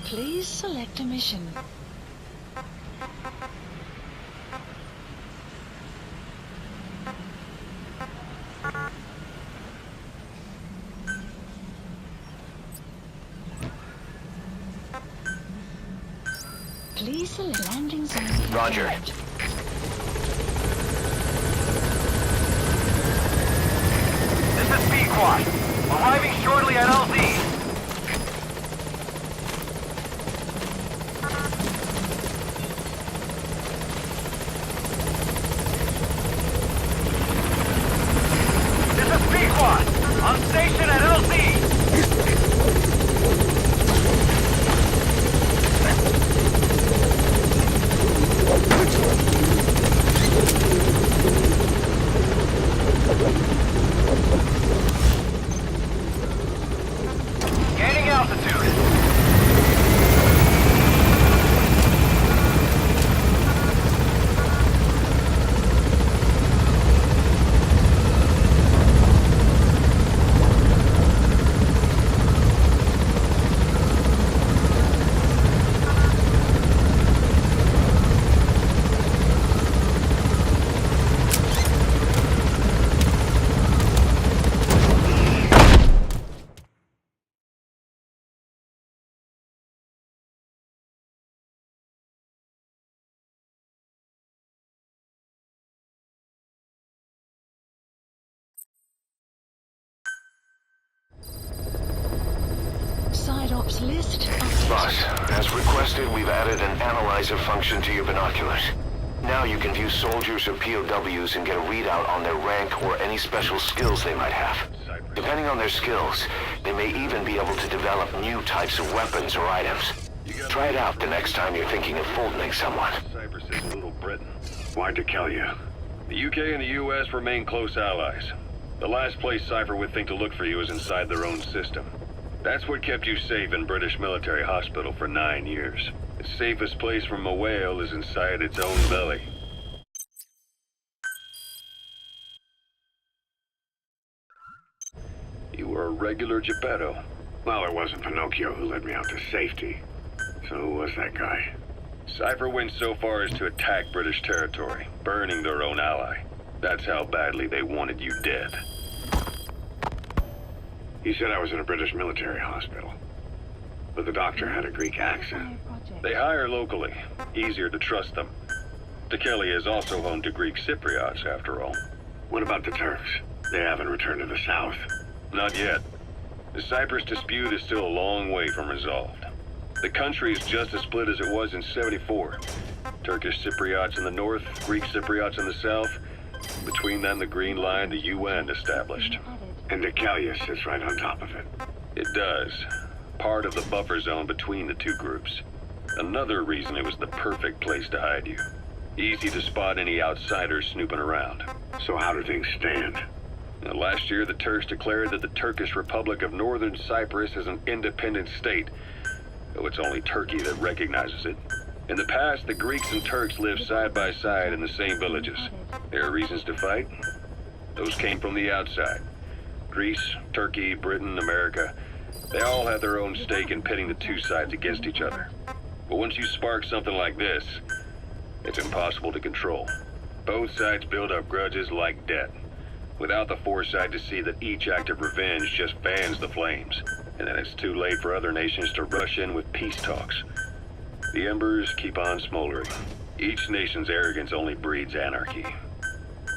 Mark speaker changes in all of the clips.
Speaker 1: Please select a mission. Please select landing zone.
Speaker 2: Roger.
Speaker 3: This is Pequod. Arriving shortly at LZ. On station at LZ! Gaining altitude.
Speaker 1: Side ops list updated.
Speaker 2: Boss, as requested, we've added an analyzer function to your binoculars. Now you can view soldiers or POWs and get a readout on their rank or any special skills they might have. Depending on their skills, they may even be able to develop new types of weapons or items. Try it out the next time you're thinking of folding someone.
Speaker 4: Cyprus is Little Britain. Why'd they kill you? The UK and the US remain close allies. The last place Cypher would think to look for you is inside their own system. That's what kept you safe in British military hospital for 9 years. The safest place from a whale is inside its own belly. You were a regular Geppetto.
Speaker 5: Well, it wasn't Pinocchio who led me out to safety. So who was that guy?
Speaker 4: Cypher went so far as to attack British territory, burning their own ally. That's how badly they wanted you dead.
Speaker 5: He said I was in a British military hospital. But the doctor had a Greek accent.
Speaker 4: They hire locally. Easier to trust them. Tekeli is also home to Greek Cypriots, after all.
Speaker 5: What about the Turks? They haven't returned to the south.
Speaker 4: Not yet. The Cyprus dispute is still a long way from resolved. The country is just as split as it was in '74. Turkish Cypriots in the north, Greek Cypriots in the south. between them the green line the UN established.
Speaker 5: And Decalia sits right on top of it.
Speaker 4: It does. Part of the buffer zone between the two groups. Another reason it was the perfect place to hide you. Easy to spot any outsiders snooping around.
Speaker 5: So how do things stand?
Speaker 4: Now, last year, the Turks declared that the Turkish Republic of Northern Cyprus is an independent state, though it's only Turkey that recognizes it. In the past, the Greeks and Turks lived side by side in the same villages. There are reasons to fight. Those came from the outside. Greece, Turkey, Britain, America, they all have their own stake in pitting the two sides against each other. But once you spark something like this, it's impossible to control. Both sides build up grudges like debt, without the foresight to see that each act of revenge just fans the flames, and then it's too late for other nations to rush in with peace talks. The embers keep on smoldering. Each nation's arrogance only breeds anarchy.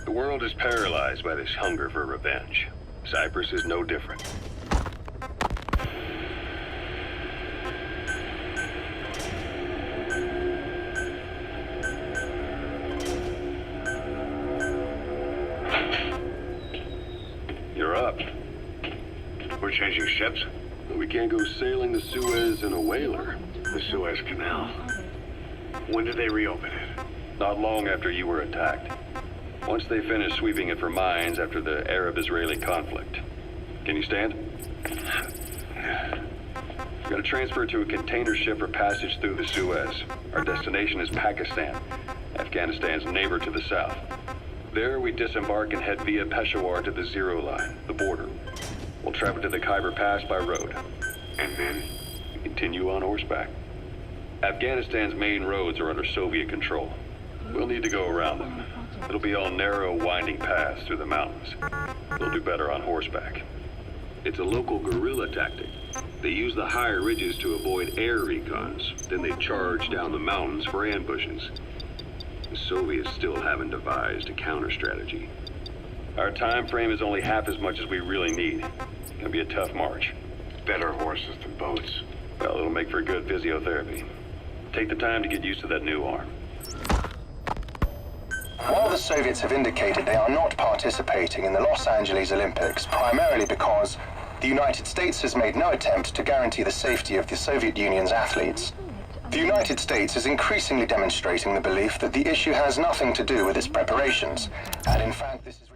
Speaker 4: The world is paralyzed by this hunger for revenge. Cyprus is no different. You're up.
Speaker 5: We're changing ships?
Speaker 4: We can't go sailing the Suez in a whaler.
Speaker 5: The Suez Canal. When did they reopen it?
Speaker 4: Not long after you were attacked. Once they finished sweeping it for mines after the Arab-Israeli conflict. Can you stand? We're gonna transfer to a container ship for passage through the Suez. Our destination is Pakistan, Afghanistan's neighbor to the south. There, we disembark and head via Peshawar to the Zero Line, the border. We'll travel to the Khyber Pass by road.
Speaker 5: And then?
Speaker 4: We continue on horseback. Afghanistan's main roads are under Soviet control. We'll need to go around them. It'll be all narrow, winding paths through the mountains. They'll do better on horseback. It's a local guerrilla tactic. They use the higher ridges to avoid air recons. Then they charge down the mountains for ambushes. The Soviets still haven't devised a counter-strategy. Our time frame is only half as much as we really need. It's gonna be a tough march.
Speaker 5: Better horses than boats.
Speaker 4: Well, it'll make for good physiotherapy. Take the time to get used to that new arm.
Speaker 6: While the Soviets have indicated they are not participating in the Los Angeles Olympics, primarily because the United States has made no attempt to guarantee the safety of the Soviet Union's athletes, the United States is increasingly demonstrating the belief that the issue has nothing to do with its preparations, and in fact this is